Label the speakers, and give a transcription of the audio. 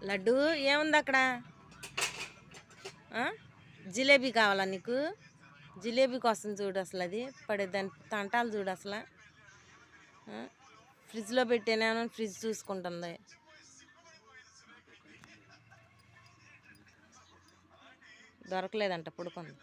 Speaker 1: లడ్డు ఏముంది అక్కడ? జిలేబీ కావాలా నీకు? జిలేబీ కోసం చూడు అసలు, అది పడే దాని తంటాలు చూడు అసలు. ఫ్రిడ్జ్లో పెట్టేనా, ఫ్రిడ్జ్ చూసుకుంటుంది. దొరకలేదంట, పడుకుంది.